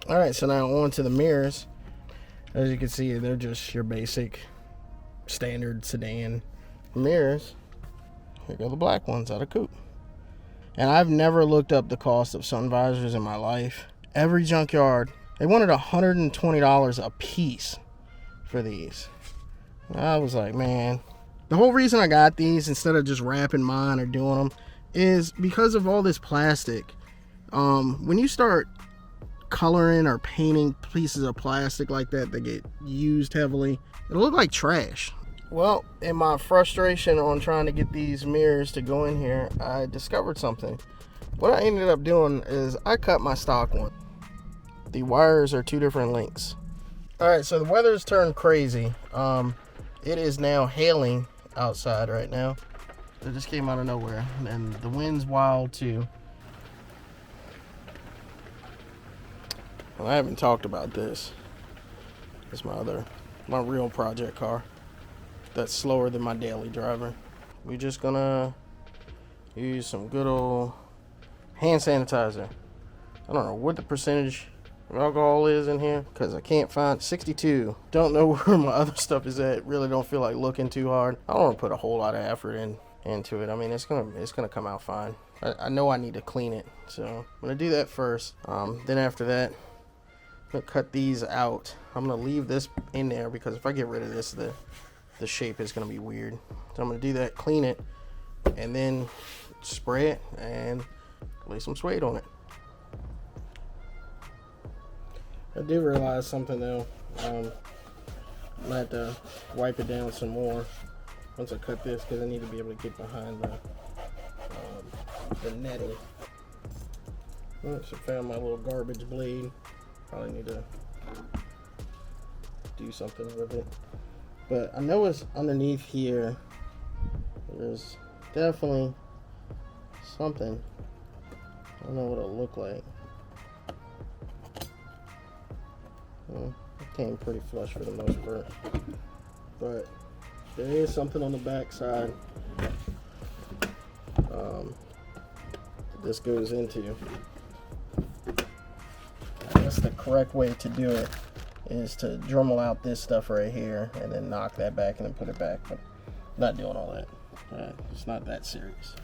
All right, so now on to the mirrors. As you can see, they're just your basic standard sedan mirrors. Here go the black ones out of coupe. And I've never looked up the cost of sun visors in my life. Every junkyard, they wanted $120 a piece for these. I was like, man, the whole reason I got these instead of just wrapping mine or doing them is because of all this plastic. When you start coloring or painting pieces of plastic like that get used heavily, it'll look like trash. Well, in my frustration on trying to get these mirrors to go in here, I discovered something. What I ended up doing is I cut my stock one. The wires are 2 different lengths. All right, so the weather's turned crazy. It is now hailing outside right now. It just came out of nowhere, and the wind's wild too. Well, I haven't talked about this. It's my real project car. That's slower than my daily driver. We're just gonna use some good old hand sanitizer. I don't know what the percentage of alcohol is in here because I can't find 62. Don't know where my other stuff is at. Really don't feel like looking too hard. I don't want to put a whole lot of effort into it. I mean, it's gonna come out fine. I know I need to clean it, so I'm gonna do that first. Then after that, I'm gonna cut these out. I'm gonna leave this in there because if I get rid of this, the shape is gonna be weird. So I'm gonna do that, clean it, and then spray it and lay some suede on it. I did realize something though. I might have to wipe it down some more once I cut this because I need to be able to get behind the netting. Once I found my little garbage blade, probably need to do something with it. But I know it's underneath here. There's definitely something. I don't know what it'll look like. Well, it came pretty flush for the most part. But there is something on the back side this goes into. I guess the correct way to do it is to Dremel out this stuff right here and then knock that back and then put it back. But I'm not doing all that. It's not that serious.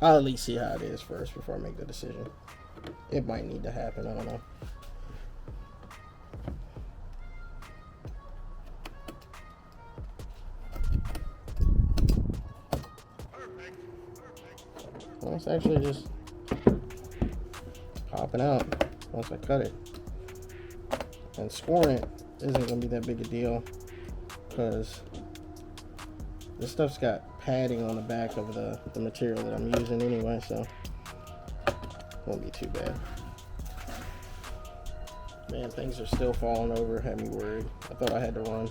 I'll at least see how it is first before I make the decision. It might need to happen, I don't know. Well, it's actually just popping out once I cut it. And scoring it isn't going to be that big a deal because this stuff's got padding on the back of the material that I'm using anyway, so it won't be too bad. Man, things are still falling over, had me worried. I thought I had to run.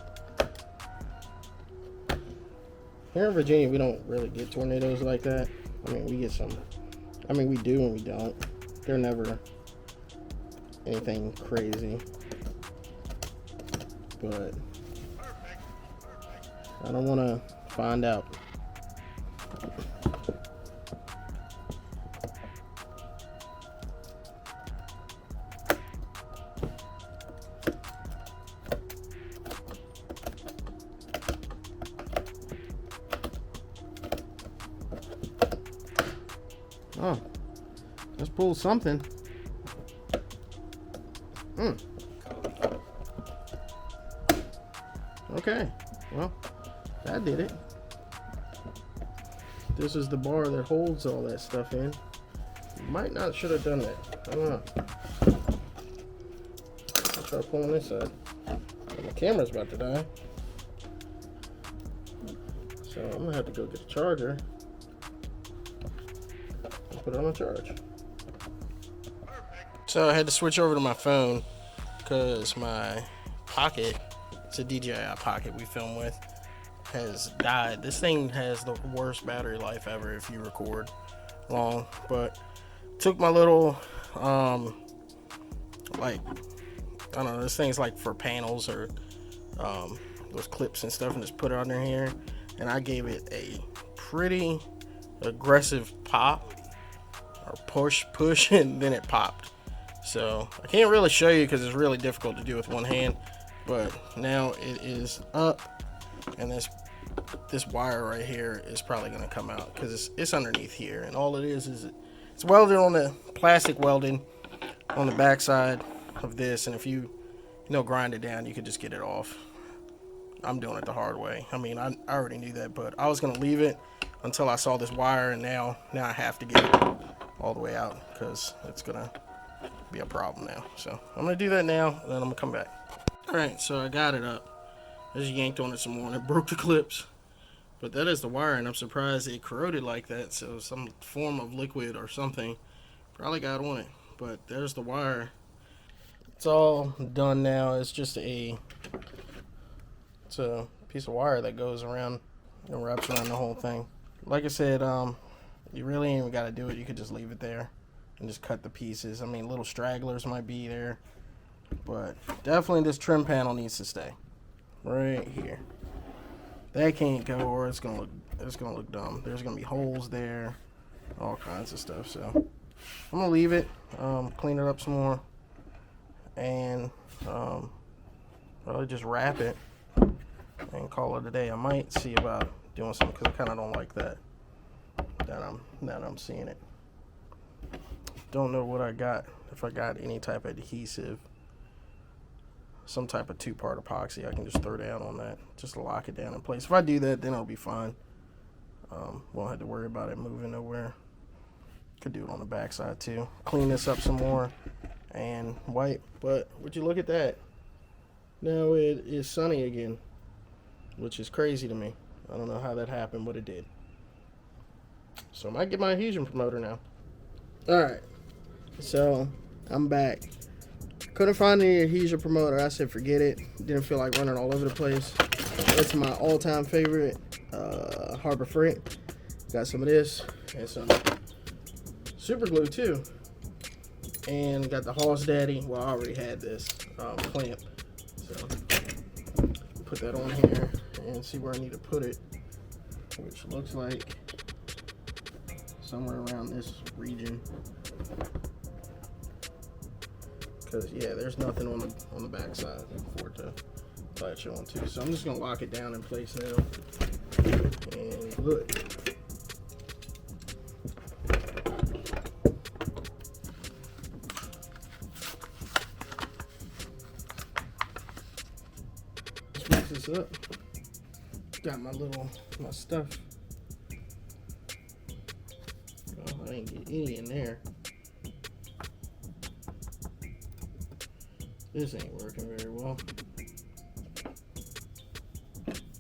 Here in Virginia, we don't really get tornadoes like that. I mean, we get some. I mean, we do and we don't. They're never anything crazy. But I don't want to find out. Oh, let's pull something. Okay, well, that did it. This is the bar that holds all that stuff in. Might not should have done that. I don't know. I'll try pulling this out. My camera's about to die. So I'm gonna have to go get a charger and put it on a charge. So I had to switch over to my phone because my Pocket, it's a DJI Pocket we film with, has died. This thing has the worst battery life ever if you record long. But took my little like, I don't know, this thing's like for panels or those clips and stuff, and just put it under here, and I gave it a pretty aggressive pop or push, and then it popped. So I can't really show you because it's really difficult to do with one hand. But now it is up, and this wire right here is probably going to come out because it's underneath here, and all it is it's welded on the plastic welding on the backside of this, and if you grind it down, you could just get it off. I'm doing it the hard way. I mean, I already knew that, but I was gonna leave it until I saw this wire, and now I have to get it all the way out because it's gonna be a problem now. So I'm gonna do that now, and then I'm gonna come back. All right, so I got it up. I just yanked on it some more, and it broke the clips. But that is the wire, and I'm surprised it corroded like that. So some form of liquid or something probably got on it. But there's the wire. It's all done now. It's just a piece of wire that goes around and wraps around the whole thing. Like I said, you really ain't even got to do it. You could just leave it there and just cut the pieces. I mean, little stragglers might be there, but definitely this trim panel needs to stay right here. That can't go, or it's gonna look dumb. There's gonna be holes there, all kinds of stuff. So I'm gonna leave it, clean it up some more, and probably just wrap it and call it a day. I might see about doing something because I kind of don't like that. Now I'm seeing it. Don't know what I got. If I got any type of adhesive, some type of 2-part epoxy, I can just throw down on that, just to lock it down in place. If I do that, then it'll be fine. Won't have to worry about it moving nowhere. Could do it on the back side too. Clean this up some more and wipe. But would you look at that? Now it is sunny again, which is crazy to me. I don't know how that happened, but it did. So I might get my adhesion promoter now. Alright, so I'm back. Couldn't find any adhesion promoter. I said forget it. Didn't feel like running all over the place. It's my all-time favorite, Harbor Freight. Got some of this and some super glue too. And got the Hoss Daddy. Well, I already had this clamp. So put that on here and see where I need to put it, which looks like somewhere around this region. Because yeah, there's nothing on the back side for it to latch onto. So I'm just gonna lock it down in place now and look. Let's mix this up. Got my stuff. Oh, I didn't get any in there. This ain't working very well.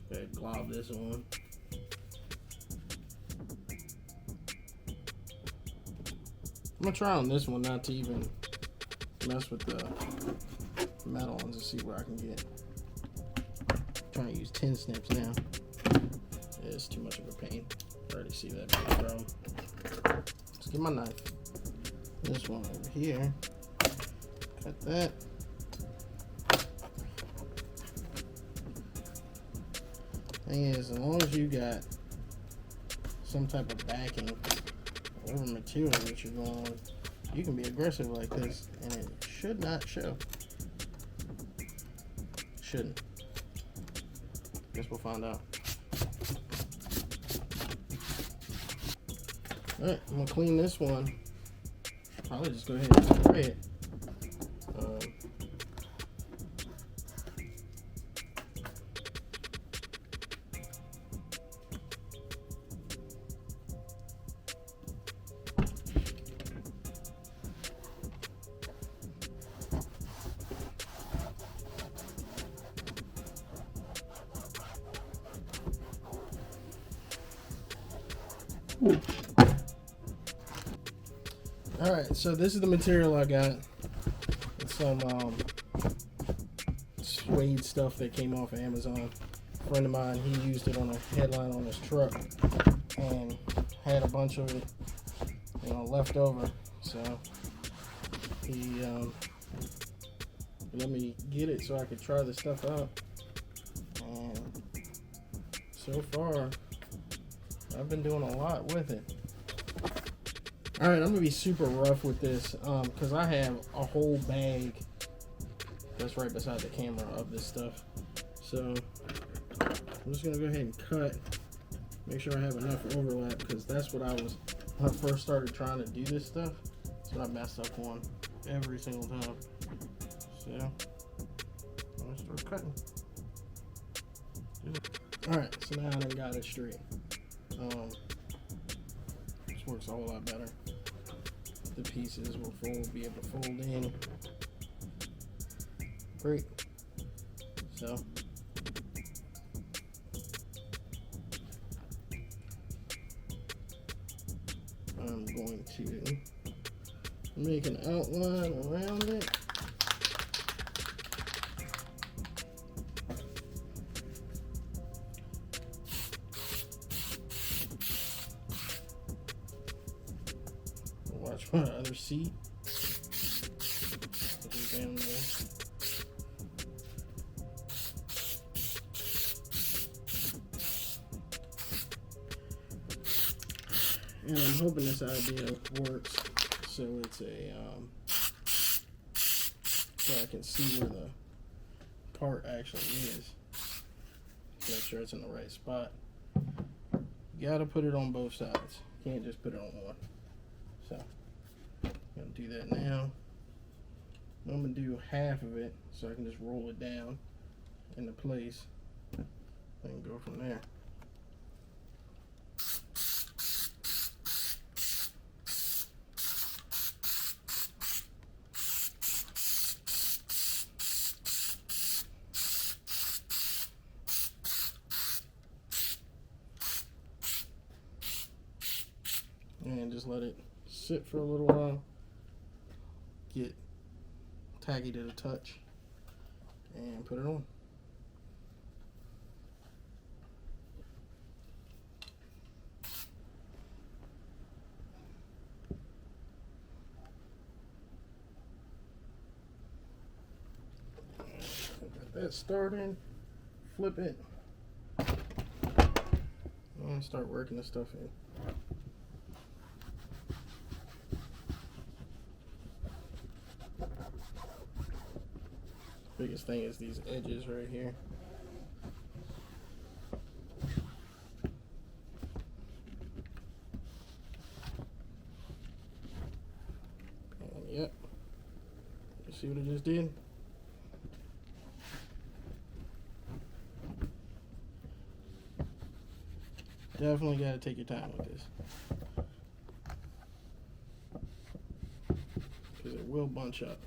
Gotta glob this on. I'm gonna try on this one not to even mess with the metal and just see where I can get. I'm trying to use tin snips now. It's too much of a pain. I already see that being a problem. Let's get my knife. This one over here. Cut that. Thing is, as long as you got some type of backing, whatever material that you're going on, you can be aggressive like this, and it should not show. Shouldn't. Guess we'll find out. Alright, I'm gonna clean this one. Probably just go ahead and spray it. Alright, so this is the material I got. It's some suede stuff that came off of Amazon. A friend of mine, he used it on a headline on his truck and had a bunch of it, left over. So he let me get it so I could try this stuff out. And so far, I've been doing a lot with it. All right, I'm gonna be super rough with this because I have a whole bag that's right beside the camera of this stuff. So I'm just gonna go ahead and cut. Make sure I have enough overlap because that's what I was when I first started trying to do this stuff. That's what I messed up on every single time. So I'm gonna start cutting. All right, so now I done got it straight. This works a whole lot better. The pieces will be able to fold in. Great. So I'm going to make an outline around it. Watch my other seat. Put it down there. And I'm hoping this idea works, so it's a so I can see where the part actually is. Make sure it's in the right spot. You gotta put it on both sides. You can't just put it on one. So I'm gonna do that now. I'm gonna do half of it so I can just roll it down into place and go from there. And just let it sit for a little while, get tacky to the touch, and put it on. Get that started, flip it, and start working the stuff in. Biggest thing is these edges right here. And yep, you see what it just did? Definitely got to take your time with this because it will bunch up.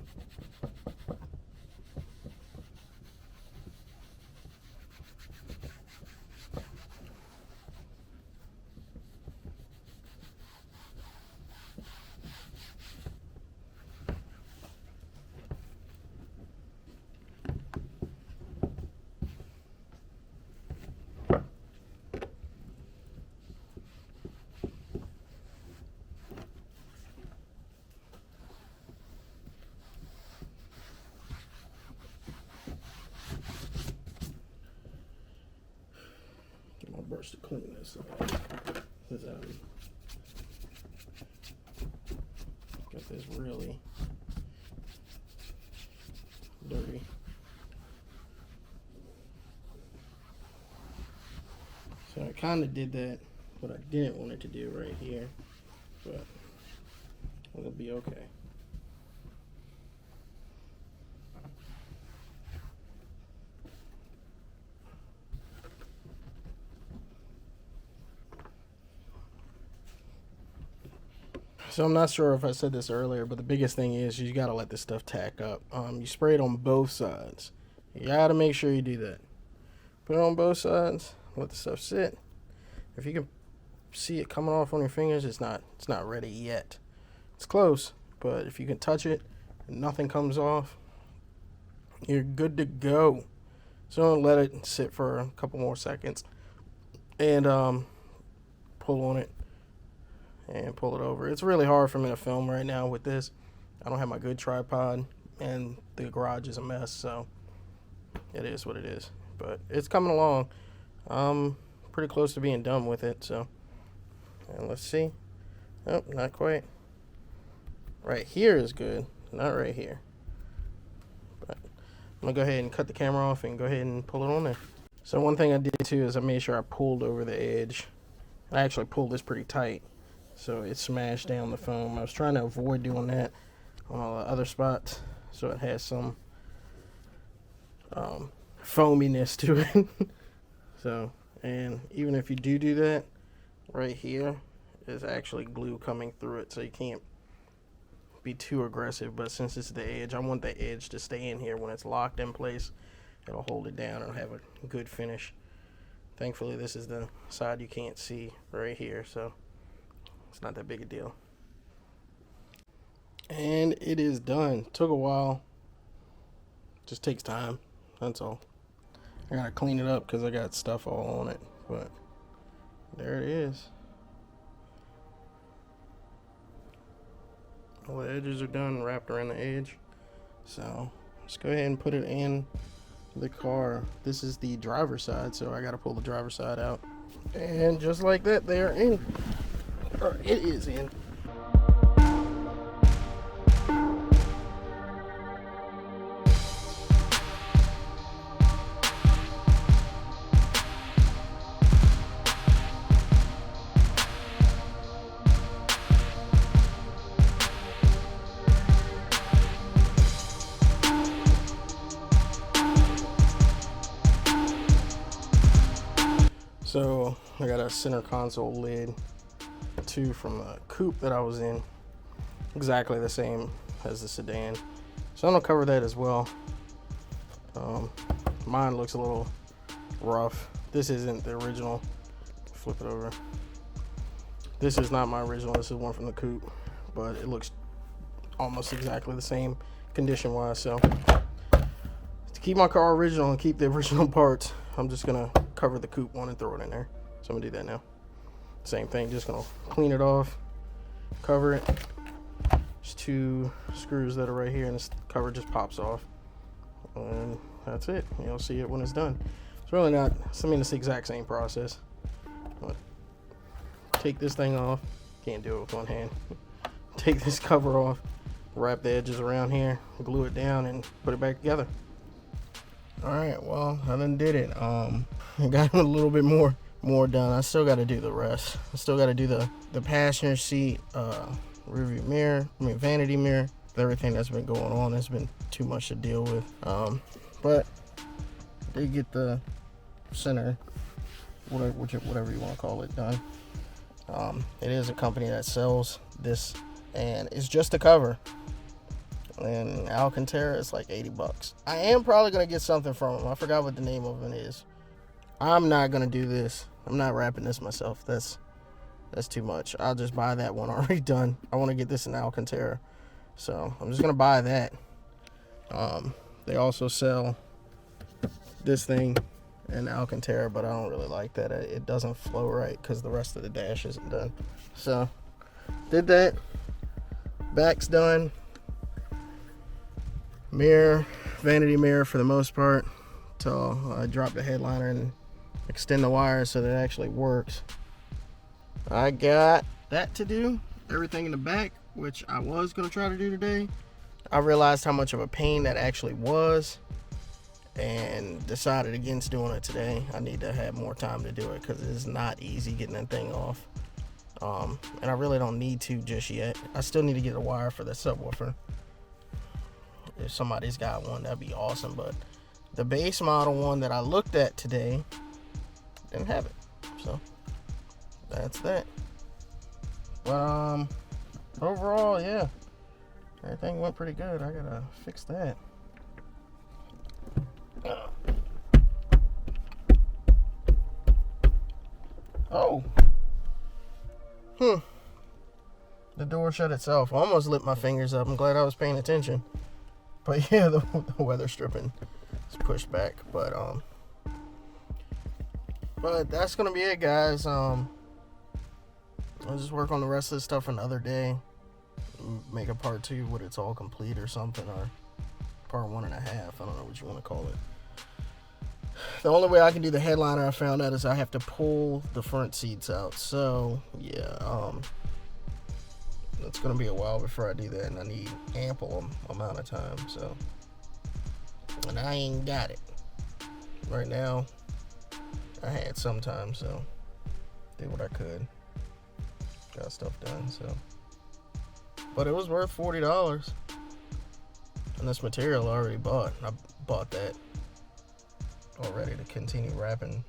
Brush to clean this up because got this really dirty. So I kind of did that, what I didn't want it to do right here, but it'll be okay. So I'm not sure if I said this earlier, but the biggest thing is you gotta let this stuff tack up. You spray it on both sides. You gotta make sure you do that. Put it on both sides. Let the stuff sit. If you can see it coming off on your fingers, it's not ready yet. It's close, but if you can touch it and nothing comes off, you're good to go. So don't let it sit for a couple more seconds and pull on it. And pull it over. It's really hard for me to film right now with this. I don't have my good tripod, and the garage is a mess, so it is what it is. But it's coming along. I'm pretty close to being done with it, so And let's see. Oh, not quite. Right here is good, not right here. But I'm gonna go ahead and cut the camera off and go ahead and pull it on there. So one thing I did too is I made sure I pulled over the edge. I actually pulled this pretty tight, so it smashed down the foam. I was trying to avoid doing that on all the other spots, so it has some foaminess to it. So, and even if you do that, right here is actually glue coming through it, so you can't be too aggressive. But since it's the edge, I want the edge to stay in here. When it's locked in place, it'll hold it down and have a good finish. Thankfully, this is the side you can't see right here, so it's not that big a deal. And it is done. Took a while. Just takes time. That's all. I gotta clean it up because I got stuff all on it, but there it is. All the edges are done, wrapped around the edge. So let's go ahead and put it in the car. This is the driver's side, so I gotta pull the driver's side out. And just like that, they are in. Or it is in. So I got a center console lid too from the coupe that I was in, exactly the same as the sedan, so I'm gonna cover that as well. Mine looks a little rough. This isn't the original. Flip it over. This is not my original. This is one from the coupe, but it looks almost exactly the same condition wise. So to keep my car original and keep the original parts, I'm just gonna cover the coupe one and throw it in there. So I'm gonna do that now. Same thing, just gonna clean it off, cover it. There's 2 screws that are right here, and this cover just pops off. And that's it. You'll see it when it's done. It's really not, I mean, it's the exact same process. But take this thing off. Can't do it with one hand. Take this cover off, wrap the edges around here, glue it down, and put it back together. Alright, well, I done did it. I got a little bit more done. I still got to do the rest. I still got to do the passenger seat, rearview mirror, vanity mirror. Everything that's been going on has been too much to deal with. But they get the center, whatever you want to call it, done. It is a company that sells this, and it's just a cover. And Alcantara is like 80 bucks. I am probably gonna get something from them. I forgot what the name of it is. I'm not gonna do this. I'm not wrapping this myself. That's too much. I'll just buy that one already done. I want to get this in Alcantara, so I'm just gonna buy that. They also sell this thing in Alcantara, but I don't really like that. It doesn't flow right because the rest of the dash isn't done. So did that. Back's done. Mirror, vanity mirror for the most part, till I drop the headliner and extend the wire so that it actually works. I got that to do, everything in the back, which I was going to try to do today. I realized how much of a pain that actually was and decided against doing it today. I need to have more time to do it because it's not easy getting that thing off. And I really don't need to just yet. I still need to get a wire for the subwoofer. If somebody's got one, that'd be awesome. But the base model one that I looked at today didn't have it. So that's that. But overall, yeah, everything went pretty good. I gotta fix that. Oh. The door shut itself. I almost lit my fingers up. I'm glad I was paying attention. But yeah, the weather stripping is pushed back. But that's gonna be it, guys. I'll just work on the rest of the stuff another day. Make a part 2 when it's all complete or something, or part 1.5. I don't know what you want to call it. The only way I can do the headliner, I found out, is I have to pull the front seats out. So yeah, it's gonna be a while before I do that, and I need ample amount of time. So, and I ain't got it right now. I had some time, so did what I could. Got stuff done. So, but it was worth $40. And this material I already bought. I bought that already to continue wrapping,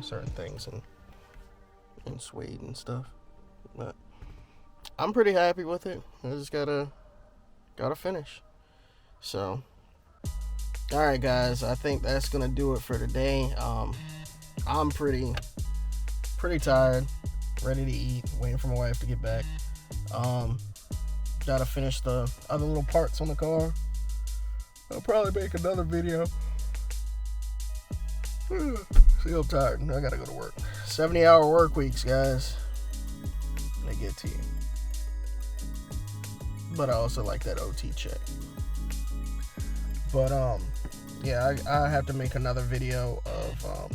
certain things in suede and stuff. But I'm pretty happy with it. I just gotta finish. So, all right, guys. I think that's gonna do it for today. I'm pretty tired, ready to eat, waiting for my wife to get back. Gotta finish the other little parts on the car. I'll probably make another video. See, I'm tired. I gotta go to work. 70-hour work weeks, guys. They get to you. But I also like that OT check. But yeah, I have to make another video of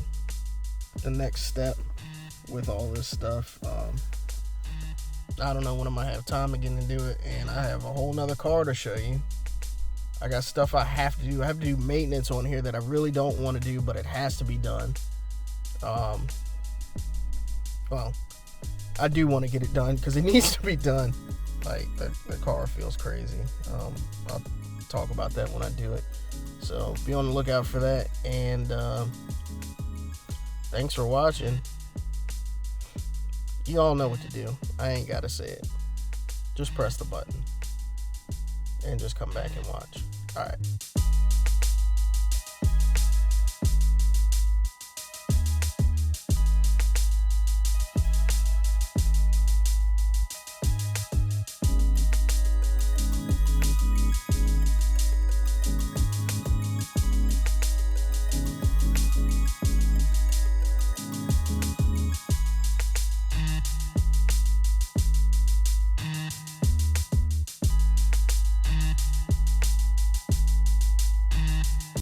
the next step with all this stuff. I don't know when I'm gonna have time again to do it, and I have a whole nother car to show you. I got stuff I have to do. I have to do maintenance on here that I really don't want to do, but it has to be done. Well, I do want to get it done because it needs to be done. Like, the car feels crazy. I'll talk about that when I do it. So be on the lookout for that. And thanks for watching. You all know what to do. I ain't got to say it. Just press the button and just come back and watch. All right.